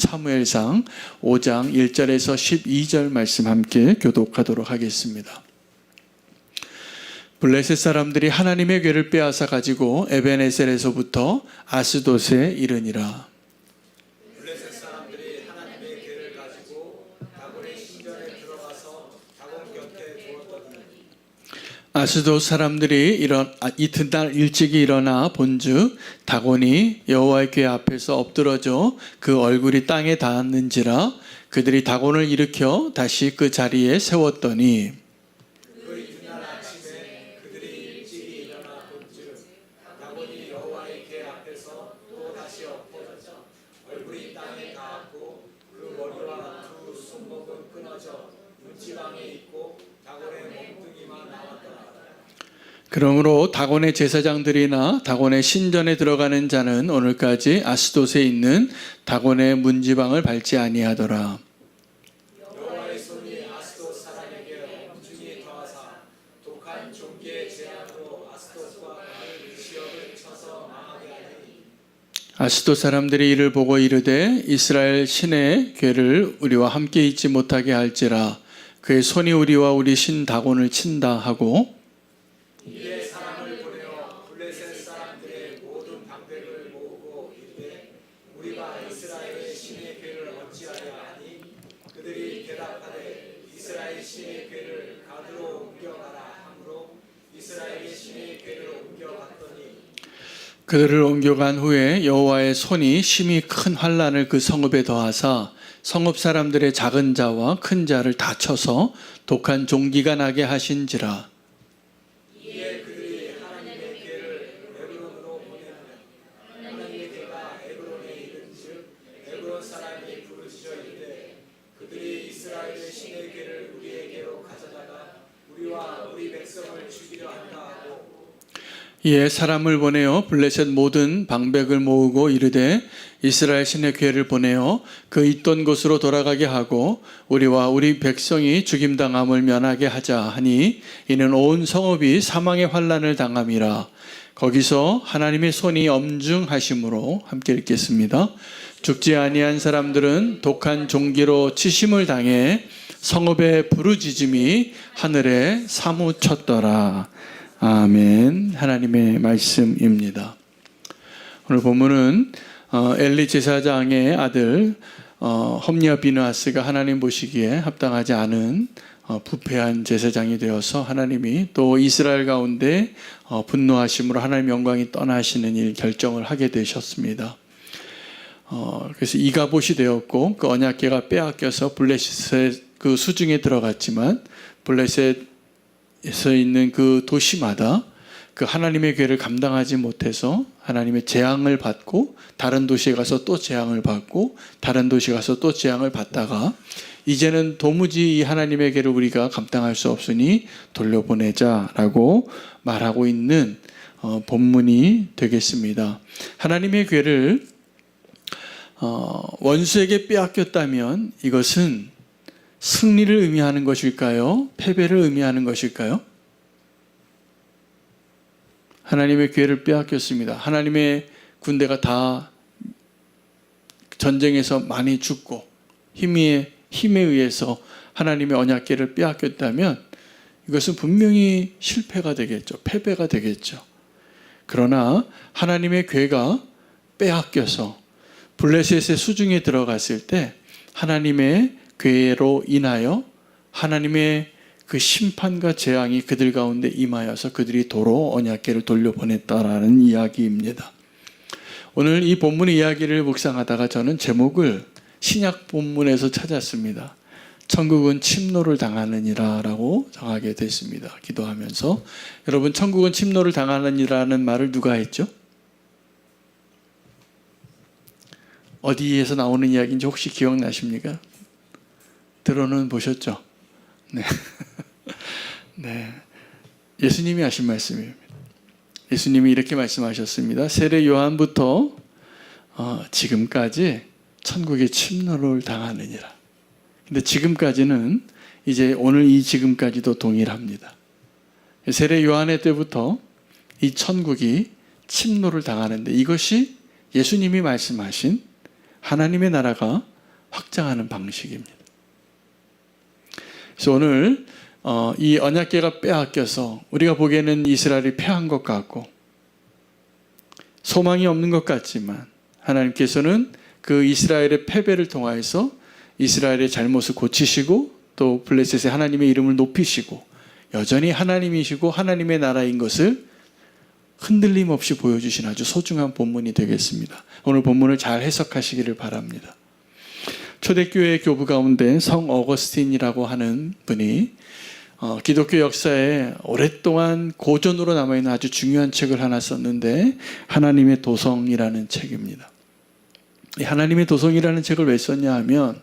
사무엘상 5장 1절에서 12절 말씀 함께 교독하도록 하겠습니다. 블레셋 사람들이 하나님의 궤를 빼앗아 가지고 에벤에셀에서부터 아스돗에 이르니라. 블레셋 사람들이 하나님의 궤를 가지고 다곤의 신전에 들어가서 다곤 곁에 두었더니 아스돗 사람들이 이튿날 일찍이 일어나 본즉 다곤이 여호와의 궤 앞에서 엎드러져 그 얼굴이 땅에 닿았는지라. 그들이 다곤을 일으켜 다시 그 자리에 세웠더니 그 이튿날 아침에 그들이 일찍이 일어나 본즉 다곤이 여호와의 궤 앞에서 또 다시 엎어졌죠. 얼굴이 땅에 닿았고 그 머리와 두 손목은 끊어져 문지방에 있고 다곤의 몸뚱이만 나왔더라. 그러므로 다곤의 제사장들이나 다곤의 신전에 들어가는 자는 오늘까지 아스돗에 있는 다곤의 문지방을 밟지 아니하더라. 여호와의 손이 아스돗 사람에게 엄중히 더하사 독한 종기의 재앙으로 아스돗과 그 지역을 쳐서 망하게 하니 아스돗 사람들이 이를 보고 이르되 이스라엘 신의 궤를 우리와 함께 있지 못하게 할지라. 그의 손이 우리와 우리 신 다곤을 친다 하고 이에 사람을 보내어 블레셋 사람들의 모든 방백을 모으고 이르되 우리가 이스라엘의 신의 궤를 어찌하여 하니 그들이 대답하되 이스라엘 신의 궤를 가드로 옮겨가라 하므로 이스라엘의 신의 궤를 옮겨갔더니 그들을 옮겨간 후에 여호와의 손이 심히 큰 환난을 그 성읍에 더하사 성읍 사람들의 작은 자와 큰 자를 다 쳐서 독한 종기가 나게 하신지라. 이에 그들이 하나님의 궤를 에브론으로 보내며 하나님의 궤가 에브론에 이른즉 에브론 사람이 부르짖어 이르되 그들이 이스라엘의 신의 궤를 우리에게로 가져다가 우리와 우리 백성을 죽이려 한다 하고 이에 사람을 보내어 블레셋 모든 방백을 모으고 이르되 이스라엘 신의 궤를 보내어 그 있던 곳으로 돌아가게 하고 우리와 우리 백성이 죽임당함을 면하게 하자 하니 이는 온 성읍이 사망의 환난을 당함이라. 거기서 하나님의 손이 엄중하심으로 함께 읽겠습니다. 죽지 아니한 사람들은 독한 종기로 치심을 당해 성읍의 부르짖음이 하늘에 사무쳤더라. 아멘. 하나님의 말씀입니다. 오늘 본문은 엘리 제사장의 아들 홈리아 비느하스가 하나님 보시기에 합당하지 않은 부패한 제사장이 되어서 하나님이 또 이스라엘 가운데 분노하심으로 하나님 영광이 떠나시는 일 결정을 하게 되셨습니다. 그래서 이가봇이 되었고 그 언약궤가 빼앗겨서 블레셋의 그 수중에 들어갔지만 블레셋에서 있는 그 도시마다 그 하나님의 궤를 감당하지 못해서 하나님의 재앙을 받고 다른 도시에 가서 또 재앙을 받고 다른 도시에 가서 또 재앙을 받다가 이제는 도무지 이 하나님의 궤를 우리가 감당할 수 없으니 돌려보내자라고 말하고 있는 본문이 되겠습니다. 하나님의 궤를 원수에게 빼앗겼다면 이것은 승리를 의미하는 것일까요? 패배를 의미하는 것일까요? 하나님의 궤를 빼앗겼습니다. 하나님의 군대가 다 전쟁에서 많이 죽고 힘에 의해서 하나님의 언약궤를 빼앗겼다면 이것은 분명히 실패가 되겠죠. 패배가 되겠죠. 그러나 하나님의 궤가 빼앗겨서 블레셋의 수중에 들어갔을 때 하나님의 궤로 인하여 하나님의 그 심판과 재앙이 그들 가운데 임하여서 그들이 도로 언약궤를 돌려보냈다라는 이야기입니다. 오늘 이 본문의 이야기를 묵상하다가 저는 제목을 신약 본문에서 찾았습니다. 천국은 침노를 당하느니라 라고 정하게 됐습니다. 기도하면서 여러분, 천국은 침노를 당하느니라는 말을 누가 했죠? 어디에서 나오는 이야기인지 혹시 기억나십니까? 들어는 보셨죠? 네. 네. 예수님이 하신 말씀입니다. 예수님이 이렇게 말씀하셨습니다. 세례 요한부터 지금까지 천국의 침노를 당하느니라. 근데 지금까지는 이제 오늘 이 지금까지도 동일합니다. 세례 요한의 때부터 이 천국이 침노를 당하는데 이것이 예수님이 말씀하신 하나님의 나라가 확장하는 방식입니다. 그래서 오늘 이 언약궤가 빼앗겨서 우리가 보기에는 이스라엘이 패한 것 같고 소망이 없는 것 같지만 하나님께서는 그 이스라엘의 패배를 통하여서 이스라엘의 잘못을 고치시고 또 블레셋의 하나님의 이름을 높이시고 여전히 하나님이시고 하나님의 나라인 것을 흔들림 없이 보여주신 아주 소중한 본문이 되겠습니다. 오늘 본문을 잘 해석하시기를 바랍니다. 초대교회 교부 가운데 성 어거스틴이라고 하는 분이 기독교 역사에 오랫동안 고전으로 남아있는 아주 중요한 책을 하나 썼는데 하나님의 도성이라는 책입니다. 이 하나님의 도성이라는 책을 왜 썼냐 하면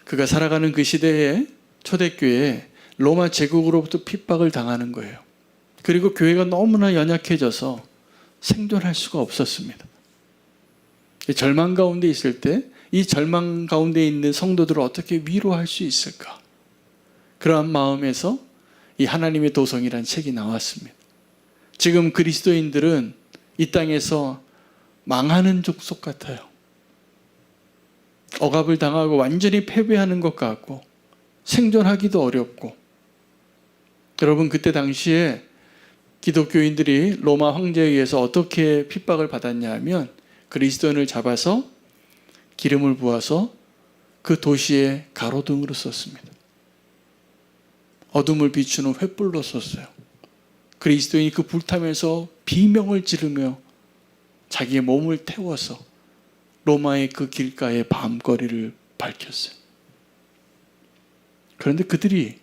그가 살아가는 그 시대에 초대교회에 로마 제국으로부터 핍박을 당하는 거예요. 그리고 교회가 너무나 연약해져서 생존할 수가 없었습니다. 절망 가운데 있을 때 이 절망 가운데 있는 성도들을 어떻게 위로할 수 있을까? 그러한 마음에서 이 하나님의 도성이라는 책이 나왔습니다. 지금 그리스도인들은 이 땅에서 망하는 족속 같아요. 억압을 당하고 완전히 패배하는 것 같고 생존하기도 어렵고 여러분 그때 당시에 기독교인들이 로마 황제에 의해서 어떻게 핍박을 받았냐 하면 그리스도인을 잡아서 기름을 부어서 그 도시에 가로등으로 썼습니다. 어둠을 비추는 횃불로 썼어요. 그리스도인이 그 불타면서 비명을 지르며 자기의 몸을 태워서 로마의 그 길가의 밤거리를 밝혔어요. 그런데 그들이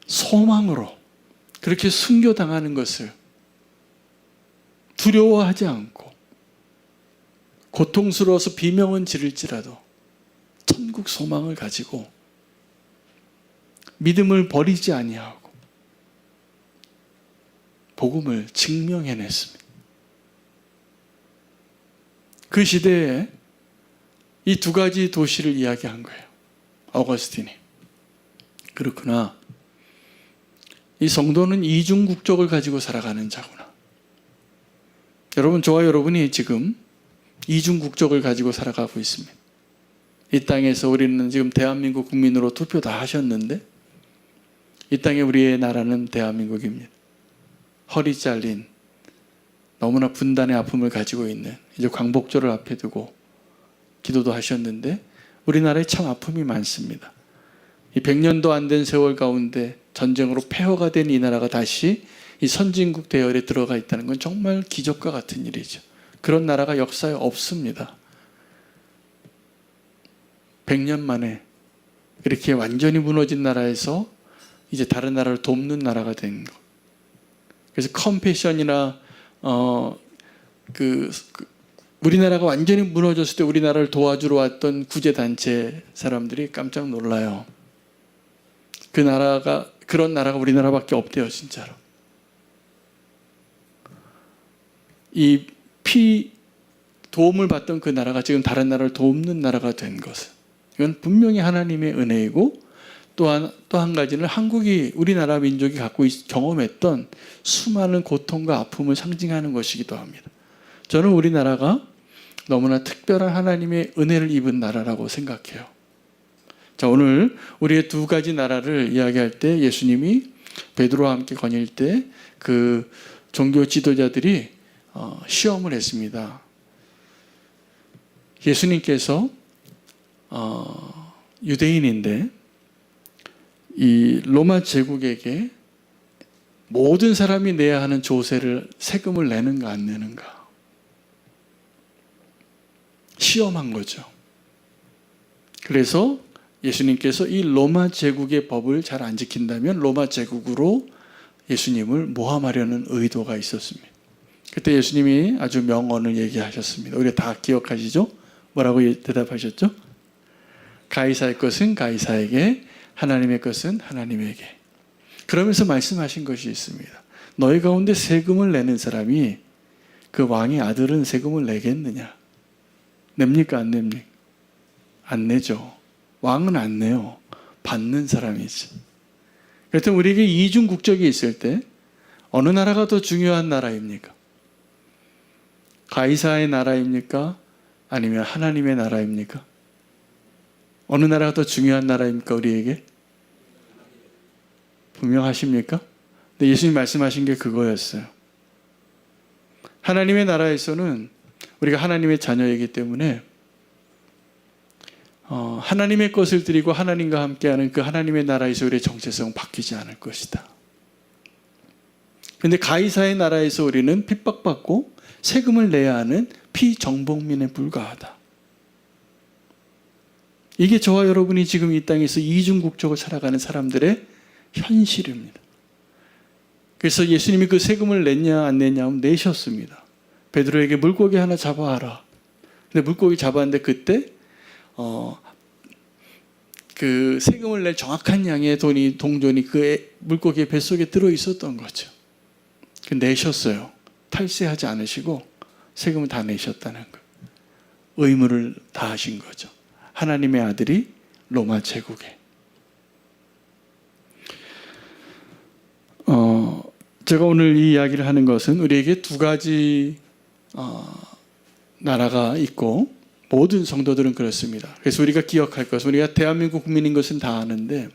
소망으로 그렇게 순교당하는 것을 두려워하지 않고 고통스러워서 비명은 지를지라도 천국 소망을 가지고 믿음을 버리지 아니하고 복음을 증명해냈습니다. 그 시대에 이 두 가지 도시를 이야기한 거예요. 어거스틴이. 그렇구나. 이 성도는 이중 국적을 가지고 살아가는 자구나. 여러분, 저와 여러분이 지금 이중 국적을 가지고 살아가고 있습니다. 이 땅에서 우리는 지금 대한민국 국민으로 투표 다 하셨는데 이 땅에 우리의 나라는 대한민국입니다. 허리 잘린 너무나 분단의 아픔을 가지고 있는 이제 광복절을 앞에 두고 기도도 하셨는데 우리나라에 참 아픔이 많습니다. 이 100년도 안 된 세월 가운데 전쟁으로 폐허가 된 이 나라가 다시 이 선진국 대열에 들어가 있다는 건 정말 기적과 같은 일이죠. 그런 나라가 역사에 없습니다. 100년 만에 이렇게 완전히 무너진 나라에서 이제 다른 나라를 돕는 나라가 된 것. 그래서 컴패션이나 우리나라가 완전히 무너졌을 때 우리나라를 도와주러 왔던 구제단체 사람들이 깜짝 놀라요. 그런 나라가 우리나라밖에 없대요, 진짜로. 이 도움을 받던 그 나라가 지금 다른 나라를 돕는 나라가 된 것은 이건 분명히 하나님의 은혜이고 또 한 가지는 한국이 우리나라 민족이 갖고 경험했던 수많은 고통과 아픔을 상징하는 것이기도 합니다. 저는 우리나라가 너무나 특별한 하나님의 은혜를 입은 나라라고 생각해요. 자, 오늘 우리의 두 가지 나라를 이야기할 때 예수님이 베드로와 함께 거닐 때 그 종교 지도자들이 시험을 했습니다. 예수님께서 유대인인데 이 로마 제국에게 모든 사람이 내야 하는 조세를 세금을 내는가 안 내는가 시험한 거죠. 그래서 예수님께서 이 로마 제국의 법을 잘 안 지킨다면 로마 제국으로 예수님을 모함하려는 의도가 있었습니다. 그때 예수님이 아주 명언을 얘기하셨습니다. 우리 다 기억하시죠? 뭐라고 대답하셨죠? 가이사의 것은 가이사에게, 하나님의 것은 하나님에게. 그러면서 말씀하신 것이 있습니다. 너희 가운데 세금을 내는 사람이 그 왕의 아들은 세금을 내겠느냐? 냅니까 안 냅니까? 안 내죠. 왕은 안 내요. 받는 사람이지. 그렇다면 우리에게 이중 국적이 있을 때 어느 나라가 더 중요한 나라입니까? 가이사의 나라입니까? 아니면 하나님의 나라입니까? 어느 나라가 더 중요한 나라입니까, 우리에게? 분명하십니까? 근데 예수님 말씀하신 게 그거였어요. 하나님의 나라에서는 우리가 하나님의 자녀이기 때문에 하나님의 것을 드리고 하나님과 함께하는 그 하나님의 나라에서 우리의 정체성은 바뀌지 않을 것이다. 그런데 가이사의 나라에서 우리는 핍박받고 세금을 내야 하는 피정복민에 불과하다. 이게 저와 여러분이 지금 이 땅에서 이중국적으로 살아가는 사람들의 현실입니다. 그래서 예수님이 그 세금을 냈냐 안 냈냐 하면 내셨습니다. 베드로에게 물고기 하나 잡아와라. 근데 물고기 잡았는데 그때 그 세금을 낼 정확한 양의 동전이 그 물고기의 뱃속에 들어 있었던 거죠. 그 내셨어요. 탈세하지 않으시고 세금을 다 내셨다는 거예요. 의무를 다하신 거죠. 하나님의 아들이 로마 제국에. 제가 오늘 이 이야기를 하는 것은 우리에게 두 가지 나라가 있고 모든 성도들은 그렇습니다. 그래서 우리가 기억할 것은 우리가 대한민국 국민인 것은 다 아는데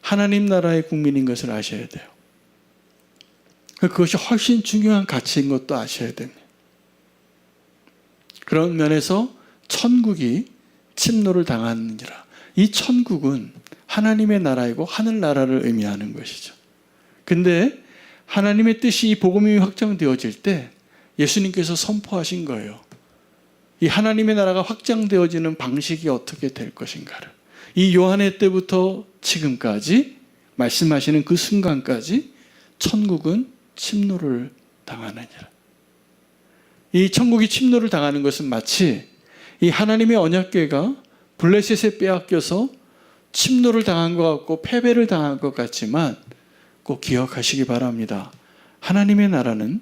하나님 나라의 국민인 것을 아셔야 돼요. 그것이 훨씬 중요한 가치인 것도 아셔야 됩니다. 그런 면에서 천국이 침노를 당하느니라. 이 천국은 하나님의 나라이고 하늘나라를 의미하는 것이죠. 근데 하나님의 뜻이 이 복음이 확장되어질 때 예수님께서 선포하신 거예요. 이 하나님의 나라가 확장되어지는 방식이 어떻게 될 것인가를. 이 요한의 때부터 지금까지 말씀하시는 그 순간까지 천국은 침노를 당하느니라. 이 천국이 침노를 당하는 것은 마치 이 하나님의 언약궤가 블레셋에 빼앗겨서 침노를 당한 것 같고 패배를 당한 것 같지만 꼭 기억하시기 바랍니다. 하나님의 나라는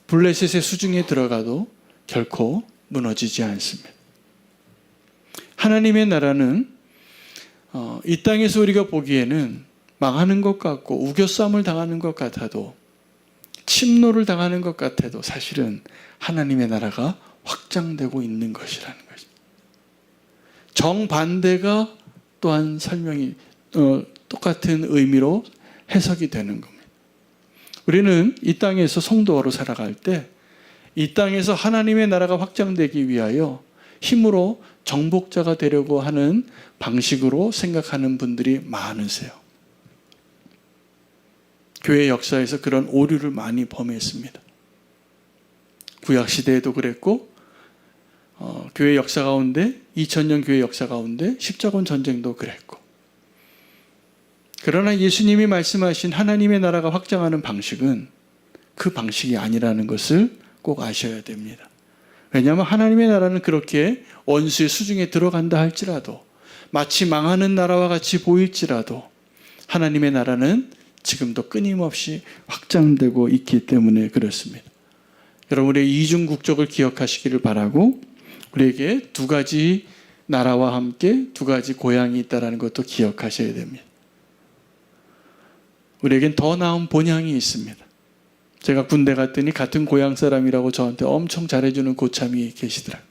블레셋의 수중에 들어가도 결코 무너지지 않습니다. 하나님의 나라는 이 땅에서 우리가 보기에는 망하는 것 같고 우겨싸움을 당하는 것 같아도 침노를 당하는 것 같아도 사실은 하나님의 나라가 확장되고 있는 것이라는 것입니다. 정반대가 또한 설명이 똑같은 의미로 해석이 되는 겁니다. 우리는 이 땅에서 성도로 살아갈 때 이 땅에서 하나님의 나라가 확장되기 위하여 힘으로 정복자가 되려고 하는 방식으로 생각하는 분들이 많으세요. 교회 역사에서 그런 오류를 많이 범했습니다. 구약시대에도 그랬고 교회 역사 가운데 2000년 교회 역사 가운데 십자군 전쟁도 그랬고 그러나 예수님이 말씀하신 하나님의 나라가 확장하는 방식은 그 방식이 아니라는 것을 꼭 아셔야 됩니다. 왜냐하면 하나님의 나라는 그렇게 원수의 수중에 들어간다 할지라도 마치 망하는 나라와 같이 보일지라도 하나님의 나라는 지금도 끊임없이 확장되고 있기 때문에 그렇습니다. 여러분의 이중국적을 기억하시기를 바라고 우리에게 두 가지 나라와 함께 두 가지 고향이 있다는 것도 기억하셔야 됩니다. 우리에겐 더 나은 본향이 있습니다. 제가 군대 갔더니 같은 고향 사람이라고 저한테 엄청 잘해주는 고참이 계시더라고요.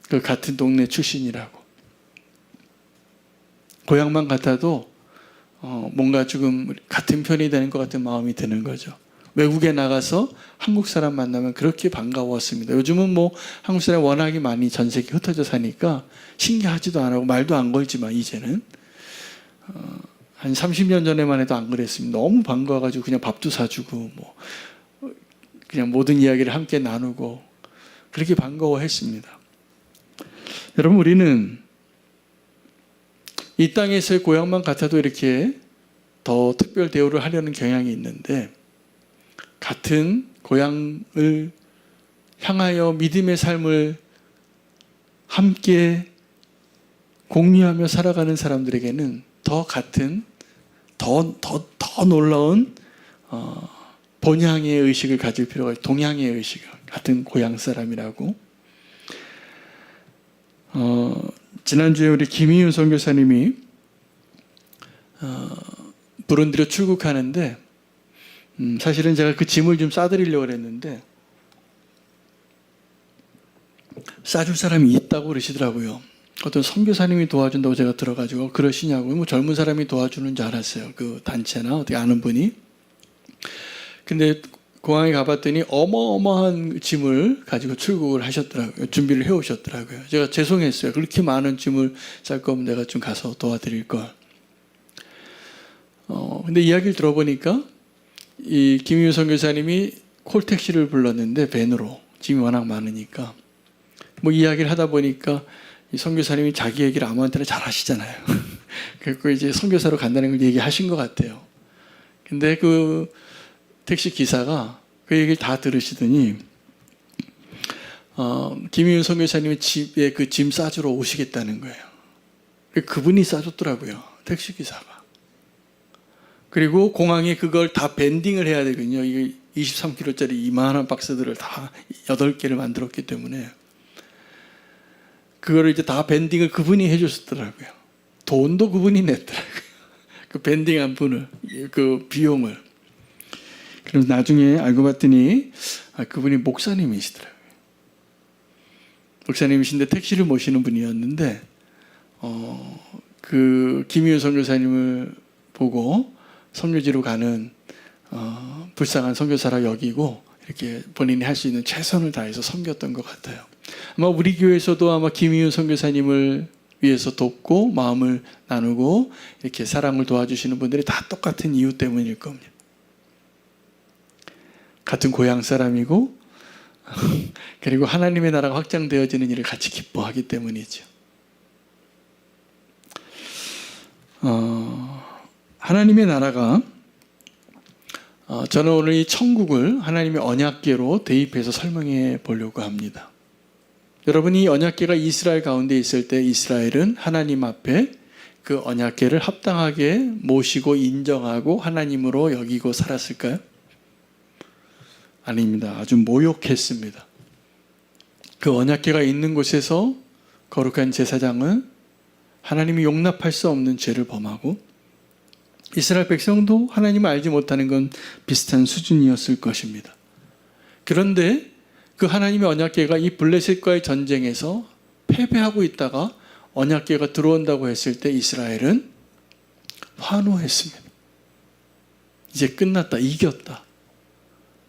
그 같은 동네 출신이라고. 고향만 같아도 뭔가 조금 같은 편이 되는 것 같은 마음이 드는 거죠. 외국에 나가서 한국 사람 만나면 그렇게 반가웠습니다. 요즘은 뭐 한국 사람이 워낙에 많이 전 세계 흩어져 사니까 신기하지도 않고 말도 안 걸지만 이제는 한 30년 전에만 해도 안 그랬습니다. 너무 반가워가지고 그냥 밥도 사주고 뭐 그냥 모든 이야기를 함께 나누고 그렇게 반가워했습니다. 여러분 우리는 이 땅에서의 고향만 같아도 이렇게 더 특별 대우를 하려는 경향이 있는데 같은 고향을 향하여 믿음의 삶을 함께 공유하며 살아가는 사람들에게는 더 같은 더 놀라운 본향의 의식을 가질 필요가 있고 동향의 의식 같은 고향 사람이라고 지난주에 우리 김희윤 선교사님이 부룬디로 출국하는데 사실은 제가 그 짐을 좀 싸드리려고 했는데 싸줄 사람이 있다고 그러시더라고요. 어떤 선교사님이 도와준다고 제가 들어가지고 그러시냐고요. 뭐 젊은 사람이 도와주는 줄 알았어요. 그 단체나 어떻게 아는 분이. 근데 공항에 가봤더니 어마어마한 짐을 가지고 출국을 하셨더라고요. 준비를 해오셨더라고요. 제가 죄송했어요. 그렇게 많은 짐을 쌀 거면 내가 좀 가서 도와드릴 걸. 근데 이야기를 들어보니까 이 김희우 선교사님이 콜택시를 불렀는데 밴으로 짐이 워낙 많으니까 뭐 이야기를 하다 보니까 이 선교사님이 자기 얘기를 아무한테나 잘 하시잖아요. 그래서 이제 선교사로 간다는 걸 얘기하신 것 같아요. 근데 그 택시 기사가 그 얘기를 다 들으시더니 김희윤 선교사님이 집에 그 짐 싸주러 오시겠다는 거예요. 그분이 싸줬더라고요. 택시 기사가. 그리고 공항에 그걸 다 밴딩을 해야 되거든요. 이게 23kg짜리 이만한 박스들을 다 8개를 만들었기 때문에 그거를 이제 다 밴딩을 그분이 해줬더라고요. 돈도 그분이 냈더라고요. 그 밴딩한 분을, 그 비용을. 그래서 나중에 알고 봤더니 그분이 목사님이시더라고요. 목사님이신데 택시를 모시는 분이었는데 그 김희우 선교사님을 보고 선교지로 가는 불쌍한 선교사라 여기고 이렇게 본인이 할 수 있는 최선을 다해서 섬겼던 것 같아요. 아마 우리 교회에서도 아마 김희우 선교사님을 위해서 돕고 마음을 나누고 이렇게 사랑을 도와주시는 분들이 다 똑같은 이유 때문일 겁니다. 같은 고향 사람이고 그리고 하나님의 나라가 확장되어지는 일을 같이 기뻐하기 때문이죠. 하나님의 나라가 저는 오늘 이 천국을 하나님의 언약궤로 대입해서 설명해 보려고 합니다. 여러분이 이 언약궤가 이스라엘 가운데 있을 때 이스라엘은 하나님 앞에 그 언약궤를 합당하게 모시고 인정하고 하나님으로 여기고 살았을까요? 아닙니다. 아주 모욕했습니다. 그 언약궤가 있는 곳에서 거룩한 제사장은 하나님이 용납할 수 없는 죄를 범하고 이스라엘 백성도 하나님을 알지 못하는 건 비슷한 수준이었을 것입니다. 그런데 그 하나님의 언약궤가 이 블레셋과의 전쟁에서 패배하고 있다가 언약궤가 들어온다고 했을 때 이스라엘은 환호했습니다. 이제 끝났다. 이겼다.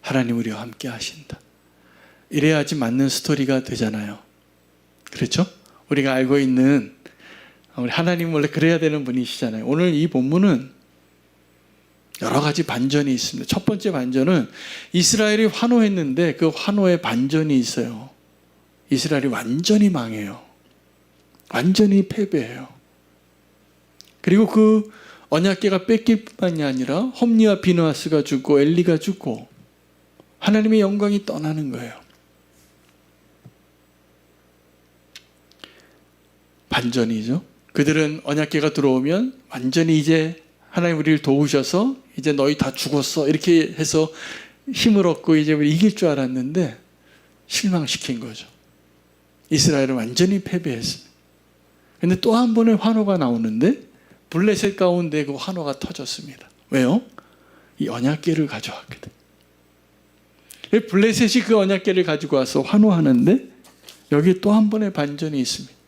하나님 우리와 함께 하신다. 이래야지 맞는 스토리가 되잖아요. 그렇죠? 우리가 알고 있는 우리 하나님 원래 그래야 되는 분이시잖아요. 오늘 이 본문은 여러 가지 반전이 있습니다. 첫 번째 반전은 이스라엘이 환호했는데 그 환호에 반전이 있어요. 이스라엘이 완전히 망해요. 완전히 패배해요. 그리고 그 언약궤가 뺏길 뿐만이 아니라 홈리와 비느하스가 죽고 엘리가 죽고 하나님의 영광이 떠나는 거예요. 반전이죠. 그들은 언약궤가 들어오면 완전히 이제 하나님 우리를 도우셔서 이제 너희 다 죽었어 이렇게 해서 힘을 얻고 이제 우리 이길 줄 알았는데 실망시킨 거죠. 이스라엘은 완전히 패배했습니다. 그런데 또 한 번의 환호가 나오는데 블레셋 가운데 그 환호가 터졌습니다. 왜요? 이 언약궤를 가져왔거든. 블레셋이 그 언약궤를 가지고 와서 환호하는데 여기에 또 한 번의 반전이 있습니다.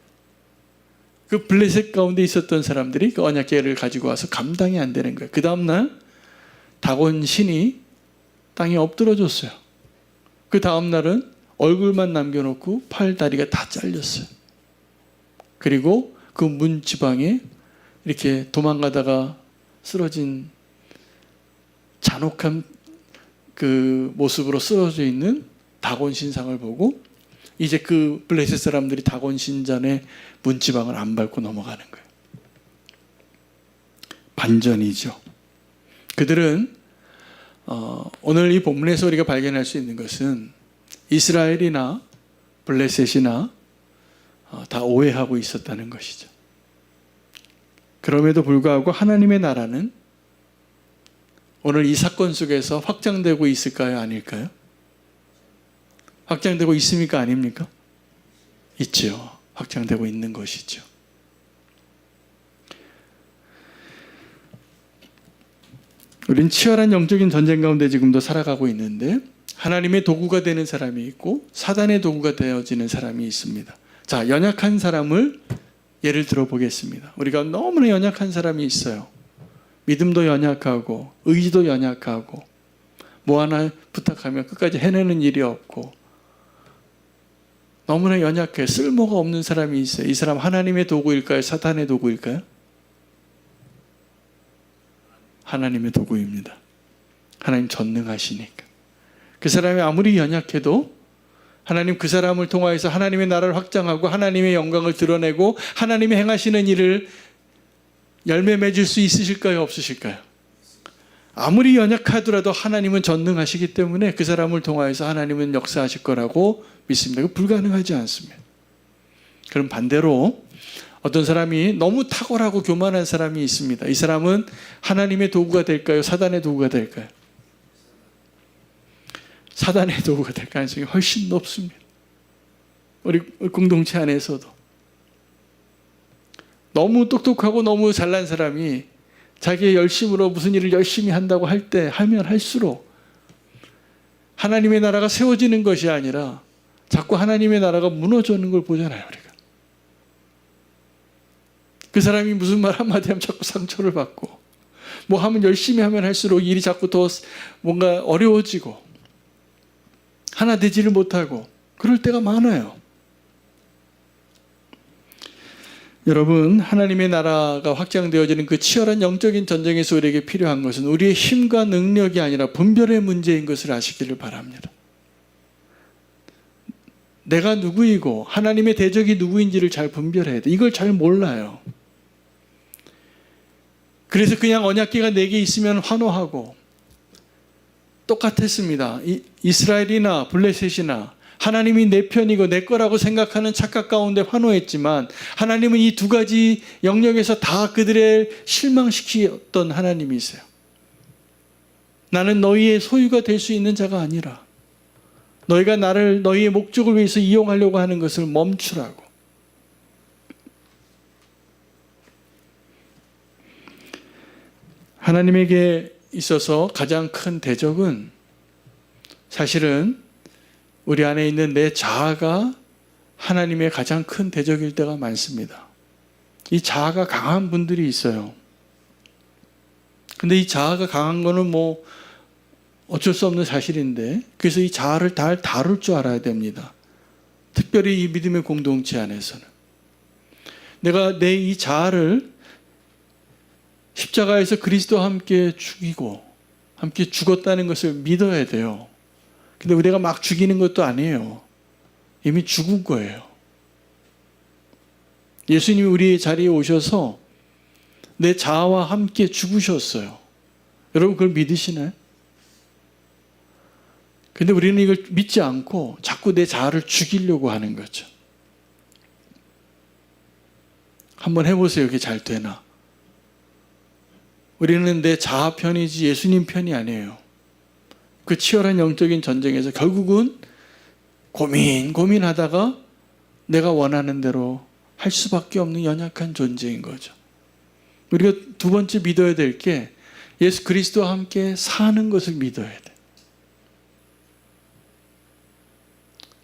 그 블레셋 가운데 있었던 사람들이 그 언약궤를 가지고 와서 감당이 안 되는 거예요. 그 다음날 다곤 신이 땅에 엎드러졌어요. 그 다음날은 얼굴만 남겨놓고 팔, 다리가 다 잘렸어요. 그리고 그 문 지방에 이렇게 도망가다가 쓰러진 잔혹한 그 모습으로 쓰러져 있는 다곤 신상을 보고 이제 그 블레셋 사람들이 다곤 신전의 문지방을 안 밟고 넘어가는 거예요. 반전이죠. 그들은 오늘 이 본문에서 우리가 발견할 수 있는 것은 이스라엘이나 블레셋이나 다 오해하고 있었다는 것이죠. 그럼에도 불구하고 하나님의 나라는 오늘 이 사건 속에서 확장되고 있을까요? 아닐까요? 확장되고 있습니까? 아닙니까? 있죠. 확장되고 있는 것이죠. 우린 치열한 영적인 전쟁 가운데 지금도 살아가고 있는데 하나님의 도구가 되는 사람이 있고 사단의 도구가 되어지는 사람이 있습니다. 자, 연약한 사람을 예를 들어 보겠습니다. 우리가 너무나 연약한 사람이 있어요. 믿음도 연약하고 의지도 연약하고 뭐 하나 부탁하면 끝까지 해내는 일이 없고 너무나 연약해 쓸모가 없는 사람이 있어요. 이 사람 하나님의 도구일까요? 사탄의 도구일까요? 하나님의 도구입니다. 하나님 전능하시니까. 그 사람이 아무리 연약해도 하나님 그 사람을 통하여서 하나님의 나라를 확장하고 하나님의 영광을 드러내고 하나님의 행하시는 일을 열매 맺을 수 있으실까요? 없으실까요? 아무리 연약하더라도 하나님은 전능하시기 때문에 그 사람을 통하여서 하나님은 역사하실 거라고 믿습니다. 그 불가능하지 않습니다. 그럼 반대로 어떤 사람이 너무 탁월하고 교만한 사람이 있습니다. 이 사람은 하나님의 도구가 될까요? 사단의 도구가 될까요? 사단의 도구가 될 가능성이 훨씬 높습니다. 우리 공동체 안에서도 너무 똑똑하고 너무 잘난 사람이 자기의 열심으로 무슨 일을 열심히 한다고 하면 할수록 하나님의 나라가 세워지는 것이 아니라 자꾸 하나님의 나라가 무너지는 걸 보잖아요, 우리가. 그 사람이 무슨 말 한마디 하면 자꾸 상처를 받고 뭐 하면 열심히 하면 할수록 일이 자꾸 더 뭔가 어려워지고 하나 되지를 못하고 그럴 때가 많아요. 여러분, 하나님의 나라가 확장되어지는 그 치열한 영적인 전쟁에서 우리에게 필요한 것은 우리의 힘과 능력이 아니라 분별의 문제인 것을 아시기를 바랍니다. 내가 누구이고 하나님의 대적이 누구인지를 잘 분별해야 돼. 이걸 잘 몰라요. 그래서 그냥 언약궤가 내게 있으면 환호하고 똑같았습니다. 이스라엘이나 블레셋이나 하나님이 내 편이고 내 거라고 생각하는 착각 가운데 환호했지만 하나님은 이 두 가지 영역에서 다 그들을 실망시켰던 하나님이세요. 나는 너희의 소유가 될 수 있는 자가 아니라 너희가 나를 너희의 목적을 위해서 이용하려고 하는 것을 멈추라고. 하나님에게 있어서 가장 큰 대적은 사실은 우리 안에 있는 내 자아가 하나님의 가장 큰 대적일 때가 많습니다. 이 자아가 강한 분들이 있어요. 근데 이 자아가 강한 거는 뭐 어쩔 수 없는 사실인데 그래서 이 자아를 잘 다룰 줄 알아야 됩니다. 특별히 이 믿음의 공동체 안에서는. 내가 내 이 자아를 십자가에서 그리스도와 함께 죽이고 함께 죽었다는 것을 믿어야 돼요. 근데 우리가 막 죽이는 것도 아니에요. 이미 죽은 거예요. 예수님이 우리의 자리에 오셔서 내 자아와 함께 죽으셨어요. 여러분 그걸 믿으시나요? 근데 우리는 이걸 믿지 않고 자꾸 내 자아를 죽이려고 하는 거죠. 한번 해보세요. 그게 잘 되나? 우리는 내 자아 편이지 예수님 편이 아니에요. 그 치열한 영적인 전쟁에서 결국은 고민하다가 내가 원하는 대로 할 수밖에 없는 연약한 존재인 거죠. 우리가 두 번째 믿어야 될 게 예수 그리스도와 함께 사는 것을 믿어야 돼.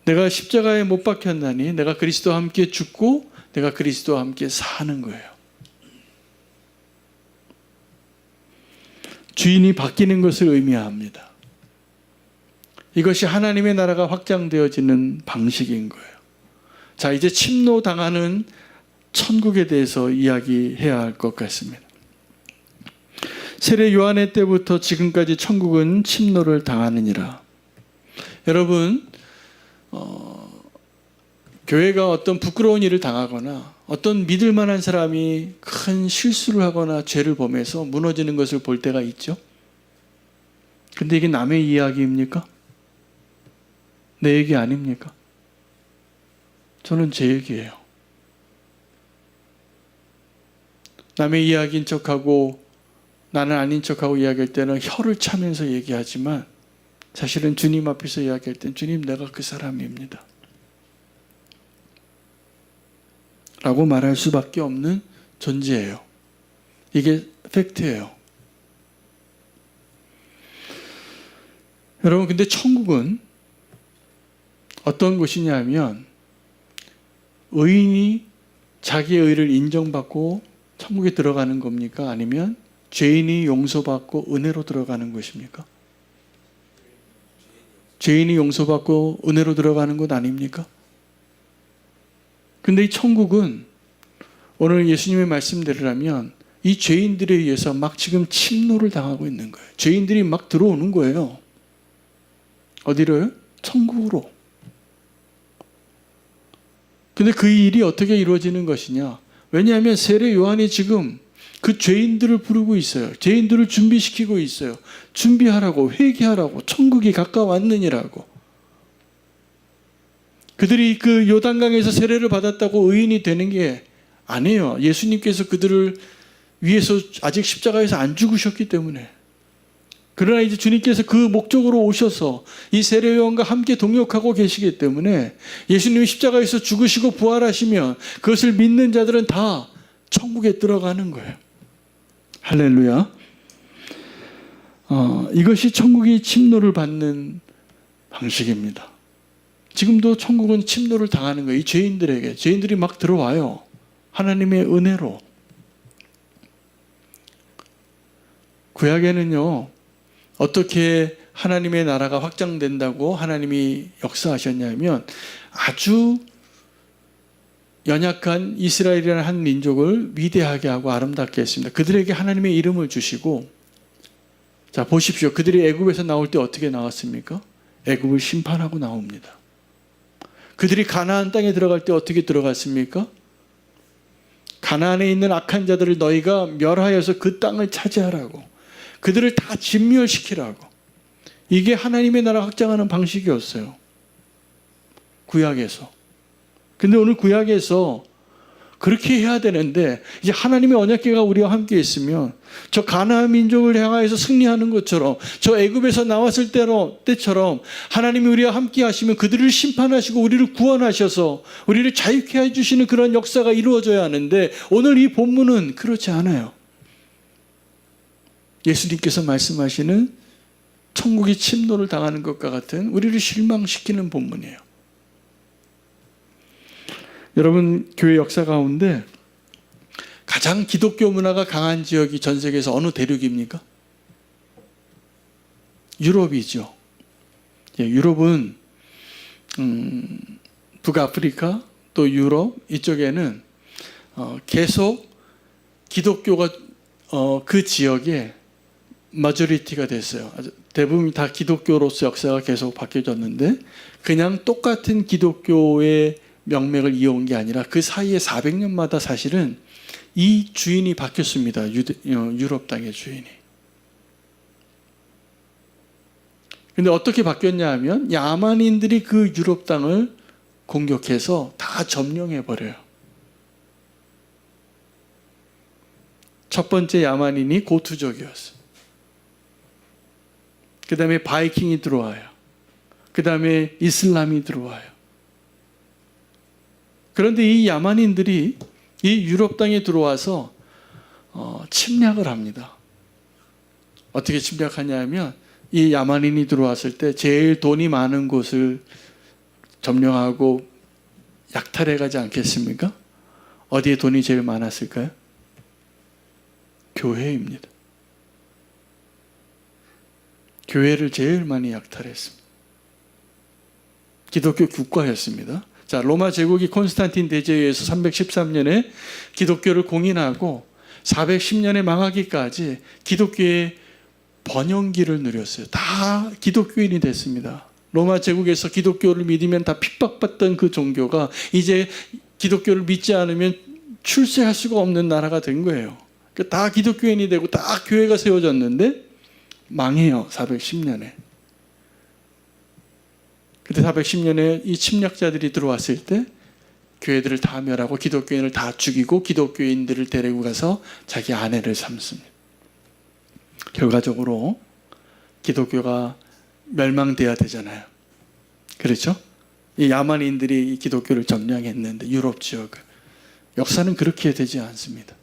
내가 십자가에 못 박혔나니 내가 그리스도와 함께 죽고 내가 그리스도와 함께 사는 거예요. 주인이 바뀌는 것을 의미합니다. 이것이 하나님의 나라가 확장되어지는 방식인 거예요. 자, 이제 침노당하는 천국에 대해서 이야기해야 할 것 같습니다. 세례 요한의 때부터 지금까지 천국은 침노를 당하느니라. 여러분, 교회가 어떤 부끄러운 일을 당하거나 어떤 믿을 만한 사람이 큰 실수를 하거나 죄를 범해서 무너지는 것을 볼 때가 있죠. 근데 이게 남의 이야기입니까? 내 얘기 아닙니까? 저는 제 얘기예요. 남의 이야기인 척하고 나는 아닌 척하고 이야기할 때는 혀를 차면서 얘기하지만 사실은 주님 앞에서 이야기할 때는 주님 내가 그 사람입니다. 라고 말할 수밖에 없는 존재예요. 이게 팩트예요. 여러분, 근데 천국은 어떤 곳이냐면 의인이 자기의 의를 인정받고 천국에 들어가는 겁니까? 아니면 죄인이 용서받고 은혜로 들어가는 것입니까? 죄인이 용서받고 은혜로 들어가는 것 아닙니까? 근데 이 천국은 오늘 예수님의 말씀대로라면 이 죄인들에 의해서 막 지금 침노를 당하고 있는 거예요. 죄인들이 막 들어오는 거예요. 어디로요? 천국으로. 근데 그 일이 어떻게 이루어지는 것이냐? 왜냐하면 세례 요한이 지금 그 죄인들을 부르고 있어요. 죄인들을 준비시키고 있어요. 준비하라고, 회개하라고, 천국이 가까웠느니라고. 그들이 그 요단강에서 세례를 받았다고 의인이 되는 게 아니에요. 예수님께서 그들을 위해서 아직 십자가에서 안 죽으셨기 때문에. 그러나 이제 주님께서 그 목적으로 오셔서 이 세례 요한과 함께 동역하고 계시기 때문에 예수님이 십자가에서 죽으시고 부활하시면 그것을 믿는 자들은 다 천국에 들어가는 거예요. 할렐루야. 이것이 천국이 침노를 받는 방식입니다. 지금도 천국은 침노를 당하는 거예요. 이 죄인들에게. 죄인들이 막 들어와요. 하나님의 은혜로. 구약에는요, 어떻게 하나님의 나라가 확장된다고 하나님이 역사하셨냐면 아주 연약한 이스라엘이라는 한 민족을 위대하게 하고 아름답게 했습니다. 그들에게 하나님의 이름을 주시고, 자 보십시오. 그들이 애굽에서 나올 때 어떻게 나왔습니까? 애굽을 심판하고 나옵니다. 그들이 가나안 땅에 들어갈 때 어떻게 들어갔습니까? 가나안에 있는 악한 자들을 너희가 멸하여서 그 땅을 차지하라고, 그들을 다 진멸시키라고. 이게 하나님의 나라 확장하는 방식이었어요. 구약에서. 근데 오늘 구약에서 그렇게 해야 되는데 이제 하나님의 언약궤가 우리와 함께 있으면 저 가나안 민족을 향하여서 승리하는 것처럼, 저 애굽에서 나왔을 때처럼 하나님이 우리와 함께 하시면 그들을 심판하시고 우리를 구원하셔서 우리를 자유케 해주시는 그런 역사가 이루어져야 하는데 오늘 이 본문은 그렇지 않아요. 예수님께서 말씀하시는 천국이 침노를 당하는 것과 같은 우리를 실망시키는 본문이에요. 여러분, 교회 역사 가운데 가장 기독교 문화가 강한 지역이 전 세계에서 어느 대륙입니까? 유럽이죠. 유럽은 북아프리카 또 유럽 이쪽에는 계속 기독교가 그 지역에 마조리티가 됐어요. 대부분 다 기독교로서 역사가 계속 바뀌어졌는데 그냥 똑같은 기독교의 명맥을 이어온 게 아니라 그 사이에 400년마다 사실은 이 주인이 바뀌었습니다. 유럽 땅의 주인이. 근데 어떻게 바뀌었냐 하면 야만인들이 그 유럽 땅을 공격해서 다 점령해 버려요. 첫 번째 야만인이 고투족이었어요. 그 다음에 바이킹이 들어와요. 그 다음에 이슬람이 들어와요. 그런데 이 야만인들이 이 유럽 땅에 들어와서 침략을 합니다. 어떻게 침략하냐면 이 야만인이 들어왔을 때 제일 돈이 많은 곳을 점령하고 약탈해 가지 않겠습니까? 어디에 돈이 제일 많았을까요? 교회입니다. 교회를 제일 많이 약탈했습니다. 기독교 국가였습니다. 자, 로마 제국이 콘스탄틴 대제에 의해서 313년에 기독교를 공인하고 410년에 망하기까지 기독교의 번영기를 누렸어요. 다 기독교인이 됐습니다. 로마 제국에서 기독교를 믿으면 다 핍박받던 그 종교가 이제 기독교를 믿지 않으면 출세할 수가 없는 나라가 된 거예요. 다 기독교인이 되고 다 교회가 세워졌는데 망해요. 410년에. 그때 410년에 이 침략자들이 들어왔을 때 교회들을 다 멸하고 기독교인을 다 죽이고 기독교인들을 데리고 가서 자기 아내를 삼습니다. 결과적으로 기독교가 멸망돼야 되잖아요. 그렇죠? 이 야만인들이 이 기독교를 점령했는데 유럽 지역을. 역사는 그렇게 되지 않습니다.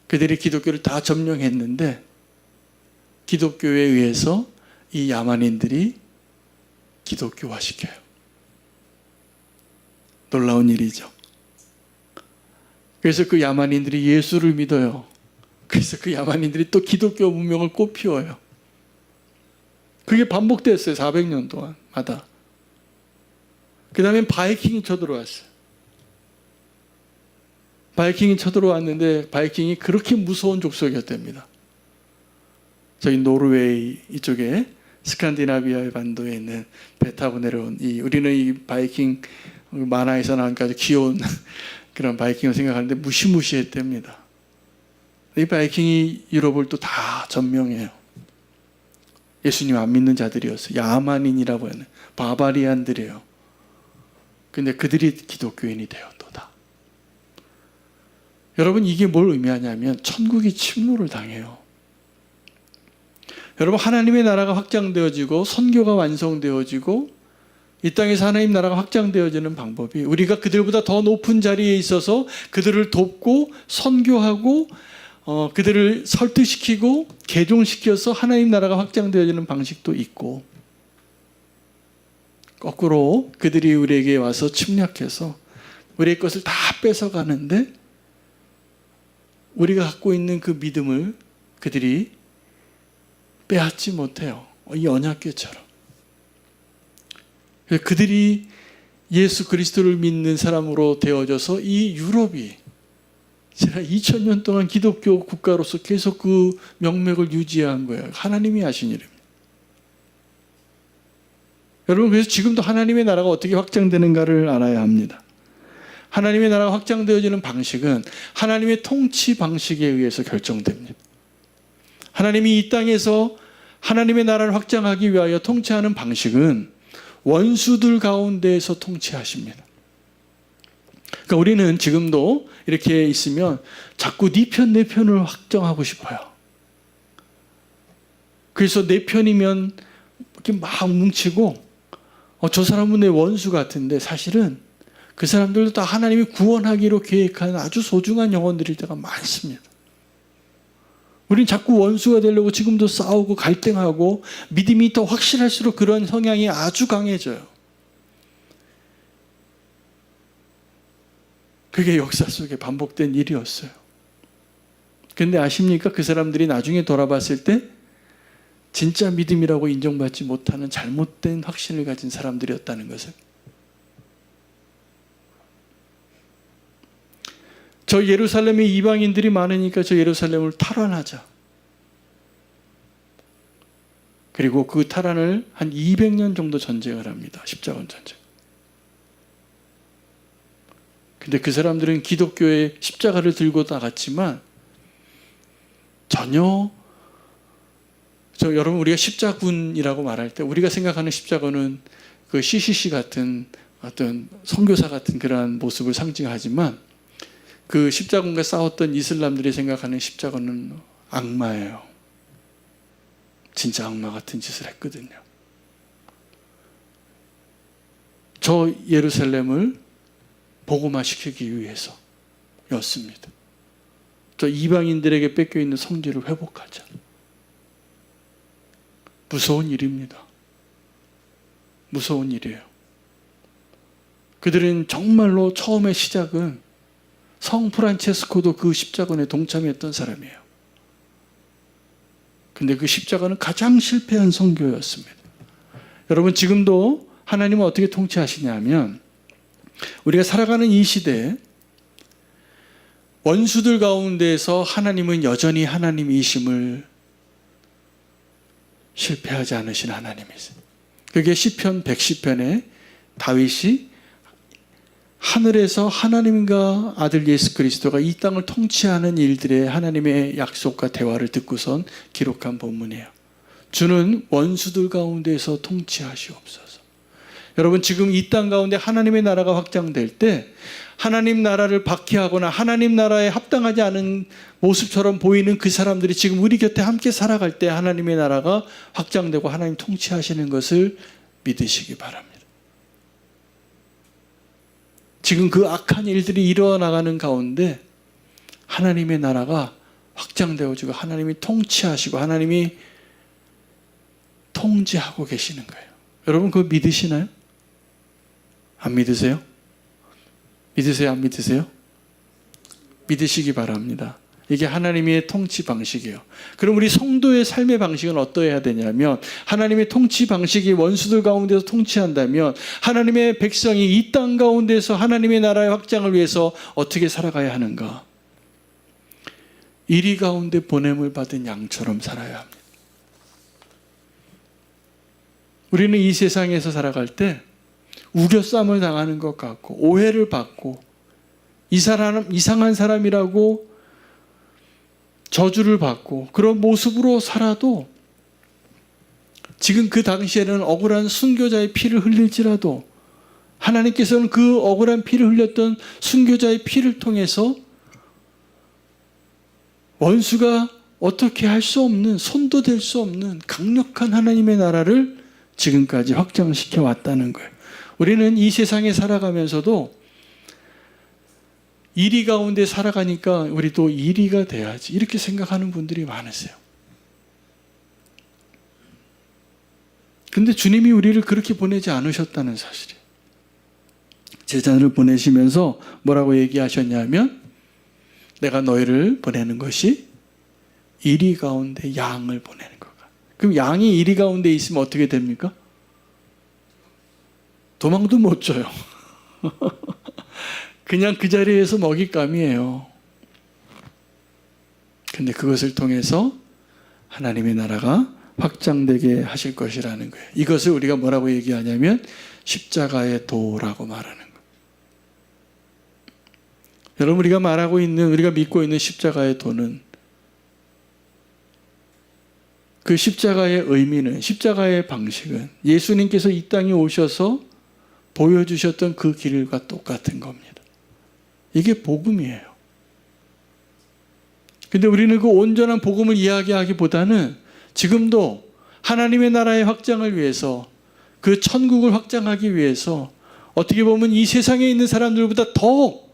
그들이 기독교를 다 점령했는데 기독교에 의해서 이 야만인들이 기독교화시켜요. 놀라운 일이죠. 그래서 그 야만인들이 예수를 믿어요. 그래서 그 야만인들이 또 기독교 문명을 꽃피워요. 그게 반복됐어요. 400년 동안마다. 그 다음에 바이킹이 쳐들어왔어요. 바이킹이 쳐들어왔는데 바이킹이 그렇게 무서운 족속이었답니다. 저희 노르웨이 이쪽에 스칸디나비아 반도에 있는 배 타고 내려온 우리는 이 바이킹 만화에서 나온 아주 귀여운 그런 바이킹을 생각하는데 무시무시했답니다. 이 바이킹이 유럽을 또 다 점령해요. 예수님 안 믿는 자들이었어요. 야만인이라고 하는 바바리안들이에요. 근데 그들이 기독교인이 되었도다. 여러분, 이게 뭘 의미하냐면 천국이 침노를 당해요. 여러분, 하나님의 나라가 확장되어지고 선교가 완성되어지고 이 땅에서 하나님 나라가 확장되어지는 방법이 우리가 그들보다 더 높은 자리에 있어서 그들을 돕고 선교하고 그들을 설득시키고 개종시켜서 하나님 나라가 확장되어지는 방식도 있고, 거꾸로 그들이 우리에게 와서 침략해서 우리의 것을 다 뺏어가는데 우리가 갖고 있는 그 믿음을 그들이 빼앗지 못해요. 이 언약궤처럼. 그들이 예수 그리스도를 믿는 사람으로 되어져서 이 유럽이 지난 2000년 동안 기독교 국가로서 계속 그 명맥을 유지한 거예요. 하나님이 하신 일입니다. 여러분, 그래서 지금도 하나님의 나라가 어떻게 확장되는가를 알아야 합니다. 하나님의 나라가 확장되어지는 방식은 하나님의 통치 방식에 의해서 결정됩니다. 하나님이 이 땅에서 하나님의 나라를 확장하기 위하여 통치하는 방식은 원수들 가운데에서 통치하십니다. 그러니까 우리는 지금도 이렇게 있으면 자꾸 네 편, 내 편을 확정하고 싶어요. 그래서 내 편이면 이렇게 막 뭉치고 저 사람은 내 원수 같은데 사실은 그 사람들도 다 하나님이 구원하기로 계획한 아주 소중한 영혼들일 때가 많습니다. 우린 자꾸 원수가 되려고 지금도 싸우고 갈등하고 믿음이 더 확실할수록 그런 성향이 아주 강해져요. 그게 역사 속에 반복된 일이었어요. 근데 아십니까? 그 사람들이 나중에 돌아봤을 때 진짜 믿음이라고 인정받지 못하는 잘못된 확신을 가진 사람들이었다는 것을. 저 예루살렘에 이방인들이 많으니까 저 예루살렘을 탈환하자. 그리고 그 탈환을 한 200년 정도 전쟁을 합니다. 십자군 전쟁. 근데 그 사람들은 기독교의 십자가를 들고 나갔지만 전혀 여러분, 우리가 십자군이라고 말할 때 우리가 생각하는 십자군은 그 CCC 같은 어떤 선교사 같은 그러한 모습을 상징하지만 그 십자군과 싸웠던 이슬람들이 생각하는 십자군은 악마예요. 진짜 악마 같은 짓을 했거든요. 저 예루살렘을 복음화시키기 위해서였습니다. 저 이방인들에게 뺏겨있는 성지를 회복하자. 무서운 일입니다. 무서운 일이에요. 그들은 정말로 처음의 시작은 성 프란체스코도 그 십자군에 동참했던 사람이에요. 근데 그 십자가는 가장 실패한 선교였습니다. 여러분, 지금도 하나님은 어떻게 통치하시냐면 우리가 살아가는 이 시대에 원수들 가운데에서 하나님은 여전히 하나님이심을 실패하지 않으신 하나님이세요. 그게 시편 110편에 다윗이 하늘에서 하나님과 아들 예수 그리스도가 이 땅을 통치하는 일들의 하나님의 약속과 대화를 듣고선 기록한 본문이에요. 주는 원수들 가운데서 통치하시옵소서. 여러분, 지금 이 땅 가운데 하나님의 나라가 확장될 때 하나님 나라를 박해하거나 하나님 나라에 합당하지 않은 모습처럼 보이는 그 사람들이 지금 우리 곁에 함께 살아갈 때 하나님의 나라가 확장되고 하나님 통치하시는 것을 믿으시기 바랍니다. 지금 그 악한 일들이 일어나가는 가운데 하나님의 나라가 확장되어지고 하나님이 통치하시고 하나님이 통제하고 계시는 거예요. 여러분 그거 믿으시나요? 안 믿으세요? 믿으세요? 안 믿으세요? 믿으시기 바랍니다. 이게 하나님의 통치 방식이에요. 그럼 우리 성도의 삶의 방식은 어떠해야 되냐면, 하나님의 통치 방식이 원수들 가운데서 통치한다면 하나님의 백성이 이 땅 가운데서 하나님의 나라의 확장을 위해서 어떻게 살아가야 하는가? 이리 가운데 보냄을 받은 양처럼 살아야 합니다. 우리는 이 세상에서 살아갈 때 우겨쌈을 당하는 것 같고 오해를 받고 이 사람 이상한 사람이라고 저주를 받고 그런 모습으로 살아도, 지금 그 당시에는 억울한 순교자의 피를 흘릴지라도 하나님께서는 그 억울한 피를 흘렸던 순교자의 피를 통해서 원수가 어떻게 할 수 없는, 손도 댈 수 없는 강력한 하나님의 나라를 지금까지 확장시켜 왔다는 거예요. 우리는 이 세상에 살아가면서도 이리 가운데 살아가니까 우리도 이리가 돼야지, 이렇게 생각하는 분들이 많으세요. 근데 주님이 우리를 그렇게 보내지 않으셨다는 사실이에요. 제자를 보내시면서 뭐라고 얘기하셨냐면, 내가 너희를 보내는 것이 이리 가운데 양을 보내는 거가. 그럼 양이 이리 가운데 있으면 어떻게 됩니까? 도망도 못 줘요. 그냥 그 자리에서 먹잇감이에요. 근데 그것을 통해서 하나님의 나라가 확장되게 하실 것이라는 거예요. 이것을 우리가 뭐라고 얘기하냐면 십자가의 도라고 말하는 거예요. 여러분, 우리가 말하고 있는, 우리가 믿고 있는 십자가의 도는, 그 십자가의 의미는, 십자가의 방식은 예수님께서 이 땅에 오셔서 보여주셨던 그 길과 똑같은 겁니다. 이게 복음이에요. 근데 우리는 그 온전한 복음을 이야기하기보다는 지금도 하나님의 나라의 확장을 위해서, 그 천국을 확장하기 위해서 어떻게 보면 이 세상에 있는 사람들보다 더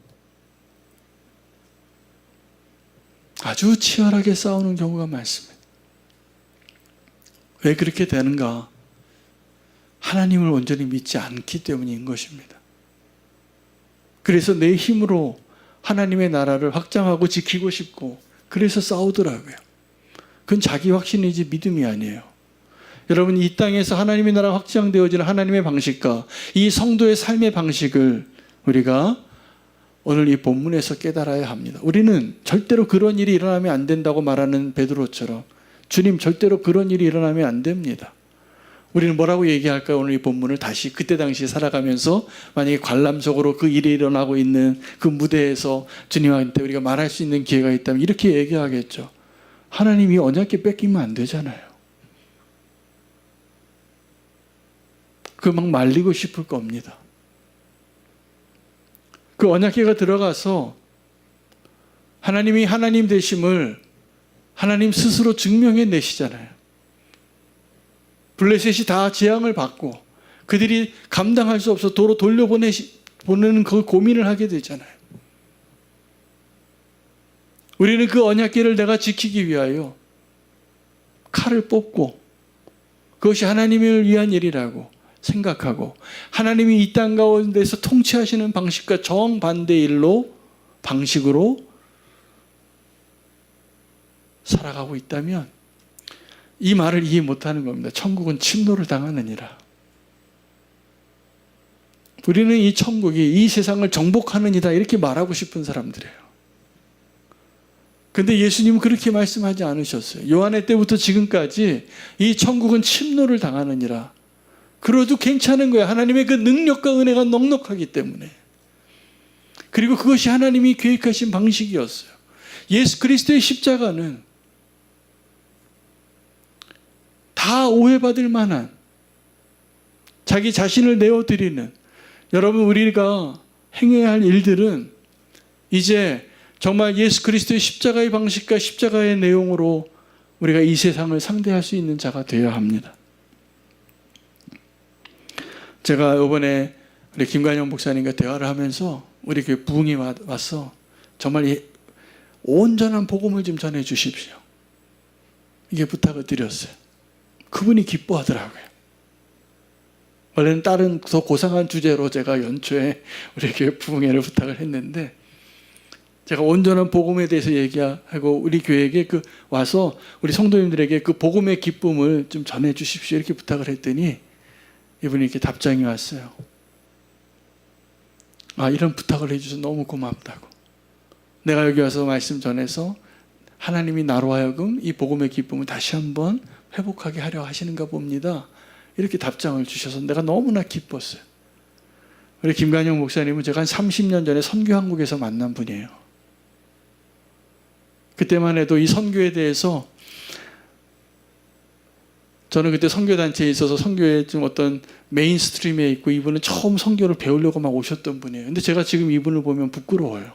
아주 치열하게 싸우는 경우가 많습니다. 왜 그렇게 되는가? 하나님을 온전히 믿지 않기 때문인 것입니다. 그래서 내 힘으로 하나님의 나라를 확장하고 지키고 싶고, 그래서 싸우더라고요. 그건 자기 확신이지 믿음이 아니에요. 여러분, 이 땅에서 하나님의 나라가 확장되어지는 하나님의 방식과 이 성도의 삶의 방식을 우리가 오늘 이 본문에서 깨달아야 합니다. 우리는 절대로 그런 일이 일어나면 안 된다고 말하는 베드로처럼, 주님 절대로 그런 일이 일어나면 안 됩니다. 우리는 뭐라고 얘기할까요? 오늘 이 본문을 다시 그때 당시에 살아가면서 만약에 관람석으로 그 일이 일어나고 있는 그 무대에서 주님한테 우리가 말할 수 있는 기회가 있다면 이렇게 얘기하겠죠. 하나님이 언약궤 뺏기면 안 되잖아요. 그 막 말리고 싶을 겁니다. 그 언약궤가 들어가서 하나님이 하나님 되심을 하나님 스스로 증명해 내시잖아요. 블레셋이 다 재앙을 받고 그들이 감당할 수 없어 도로 돌려보내는 그 고민을 하게 되잖아요. 우리는 그 언약궤를 내가 지키기 위하여 칼을 뽑고 그것이 하나님을 위한 일이라고 생각하고, 하나님이 이 땅 가운데서 통치하시는 방식과 정반대의 방식으로 살아가고 있다면 이 말을 이해 못하는 겁니다. 천국은 침노를 당하느니라. 우리는 이 천국이 이 세상을 정복하느니라 이렇게 말하고 싶은 사람들이에요. 근데 예수님은 그렇게 말씀하지 않으셨어요. 요한의 때부터 지금까지 이 천국은 침노를 당하느니라. 그래도 괜찮은 거예요. 하나님의 그 능력과 은혜가 넉넉하기 때문에. 그리고 그것이 하나님이 계획하신 방식이었어요. 예수 그리스도의 십자가는 다 오해받을 만한, 자기 자신을 내어드리는, 여러분 우리가 행해야 할 일들은 이제 정말 예수 그리스도의 십자가의 방식과 십자가의 내용으로 우리가 이 세상을 상대할 수 있는 자가 되어야 합니다. 제가 이번에 우리 김관영 목사님과 대화를 하면서 우리 교회 부흥이 와서 정말 온전한 복음을 좀 전해 주십시오. 이게 부탁을 드렸어요. 그분이 기뻐하더라고요. 원래는 다른 더 고상한 주제로 제가 연초에 우리 교회 부흥회를 부탁을 했는데, 제가 온전한 복음에 대해서 얘기하고 우리 교회에게 와서 우리 성도님들에게 그 복음의 기쁨을 좀 전해 주십시오 이렇게 부탁을 했더니 이분이 이렇게 답장이 왔어요. 이런 부탁을 해주셔서 너무 고맙다고. 내가 여기 와서 말씀 전해서 하나님이 나로 하여금 이 복음의 기쁨을 다시 한번 회복하게 하려 하시는가 봅니다. 이렇게 답장을 주셔서 내가 너무나 기뻤어요. 우리 김관영 목사님은 제가 한 30년 전에 선교 한국에서 만난 분이에요. 그때만 해도 이 선교에 대해서, 저는 그때 선교단체에 있어서 선교에 좀 어떤 메인스트림에 있고, 이분은 처음 선교를 배우려고 막 오셨던 분이에요. 근데 제가 지금 이분을 보면 부끄러워요.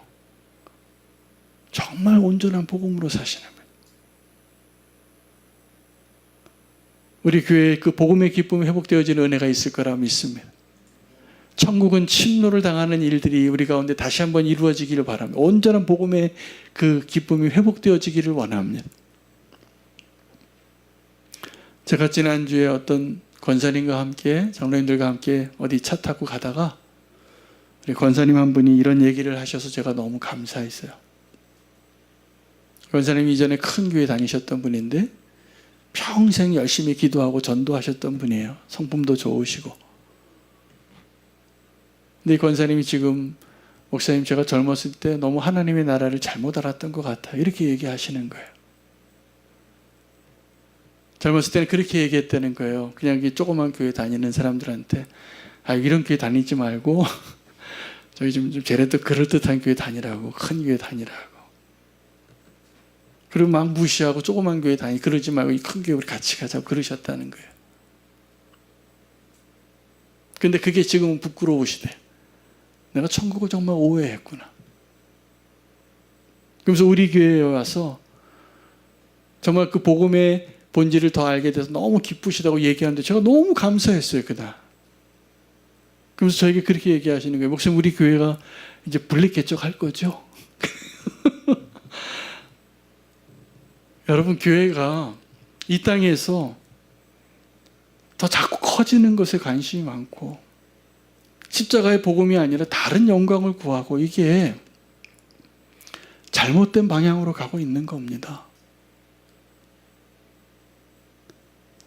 정말 온전한 복음으로 사시는 분. 우리 교회에 그 복음의 기쁨이 회복되어지는 은혜가 있을 거라 믿습니다. 천국은 침노를 당하는 일들이 우리 가운데 다시 한번 이루어지기를 바랍니다. 온전한 복음의 그 기쁨이 회복되어지기를 원합니다. 제가 지난주에 어떤 권사님과 함께, 장로님들과 함께 어디 차 타고 가다가 우리 권사님 한 분이 이런 얘기를 하셔서 제가 너무 감사했어요. 권사님이 이전에 큰 교회 다니셨던 분인데 평생 열심히 기도하고 전도하셨던 분이에요. 성품도 좋으시고. 근데 이 권사님이 지금, 목사님 제가 젊었을 때 너무 하나님의 나라를 잘못 알았던 것 같아요. 이렇게 얘기하시는 거예요. 젊었을 때는 그렇게 얘기했다는 거예요. 그냥 이 조그만 교회 다니는 사람들한테 이런 교회 다니지 말고 저기 좀 쟤네도 그럴듯한 교회 다니라고, 큰 교회 다니라고. 그리고 막 무시하고 조그만 교회 그러지 말고 이 큰 교회 우리 같이 가자고 그러셨다는 거예요. 근데 그게 지금은 부끄러우시대. 내가 천국을 정말 오해했구나. 그러면서 우리 교회에 와서 정말 그 복음의 본질을 더 알게 돼서 너무 기쁘시다고 얘기하는데 제가 너무 감사했어요, 그날. 그러면서 저에게 그렇게 얘기하시는 거예요. 목사님, 우리 교회가 이제 분리개척할 거죠? 여러분, 교회가 이 땅에서 더 자꾸 커지는 것에 관심이 많고 십자가의 복음이 아니라 다른 영광을 구하고 이게 잘못된 방향으로 가고 있는 겁니다.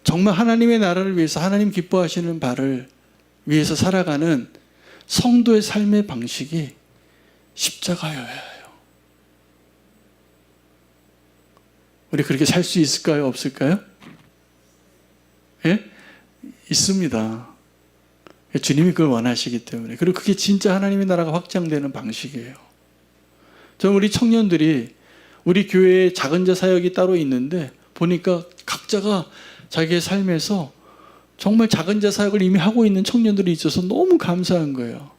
정말 하나님의 나라를 위해서 하나님 기뻐하시는 바를 위해서 살아가는 성도의 삶의 방식이 십자가여야 해요. 우리 그렇게 살 수 있을까요? 없을까요? 예? 있습니다. 주님이 그걸 원하시기 때문에. 그리고 그게 진짜 하나님의 나라가 확장되는 방식이에요. 저는 우리 청년들이 우리 교회에 작은 자 사역이 따로 있는데 보니까 각자가 자기의 삶에서 정말 작은 자 사역을 이미 하고 있는 청년들이 있어서 너무 감사한 거예요.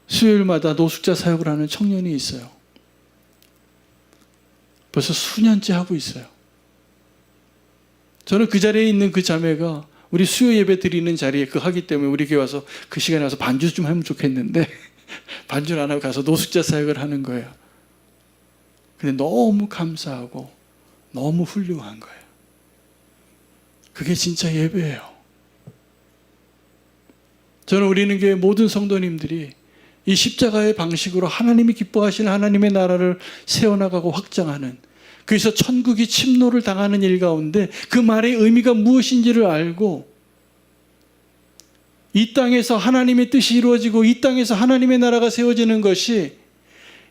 수요일마다 노숙자 사역을 하는 청년이 있어요. 벌써 수년째 하고 있어요. 저는 그 자리에 있는 그 자매가 우리 수요 예배 드리는 자리에 하기 때문에 우리 교회 와서 그 시간에 와서 반주 좀 하면 좋겠는데 반주를 안 하고 가서 노숙자 사역을 하는 거예요. 근데 너무 감사하고 너무 훌륭한 거예요. 그게 진짜 예배예요. 저는 우리는 교회 모든 성도님들이 이 십자가의 방식으로 하나님이 기뻐하시는 하나님의 나라를 세워나가고 확장하는, 그래서 천국이 침노를 당하는 일 가운데 그 말의 의미가 무엇인지를 알고 이 땅에서 하나님의 뜻이 이루어지고 이 땅에서 하나님의 나라가 세워지는 것이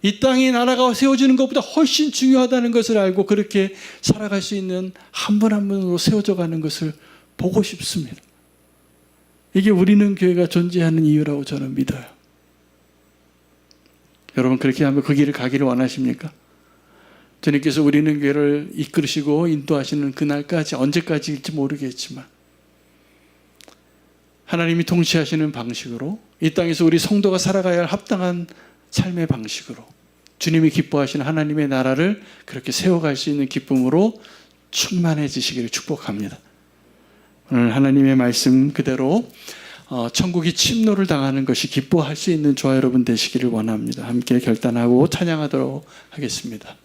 이 땅의 나라가 세워지는 것보다 훨씬 중요하다는 것을 알고 그렇게 살아갈 수 있는 한 분 한 분으로 세워져 가는 것을 보고 싶습니다. 이게 우리는 교회가 존재하는 이유라고 저는 믿어요. 여러분, 그렇게 하면 그 길을 가기를 원하십니까? 주님께서 우리는 교회를 이끌으시고 인도하시는 그날까지, 언제까지일지 모르겠지만 하나님이 통치하시는 방식으로 이 땅에서 우리 성도가 살아가야 할 합당한 삶의 방식으로 주님이 기뻐하시는 하나님의 나라를 그렇게 세워갈 수 있는 기쁨으로 충만해지시기를 축복합니다. 오늘 하나님의 말씀 그대로 천국이 침노를 당하는 것이 기뻐할 수 있는 저와 여러분 되시기를 원합니다. 함께 결단하고 찬양하도록 하겠습니다.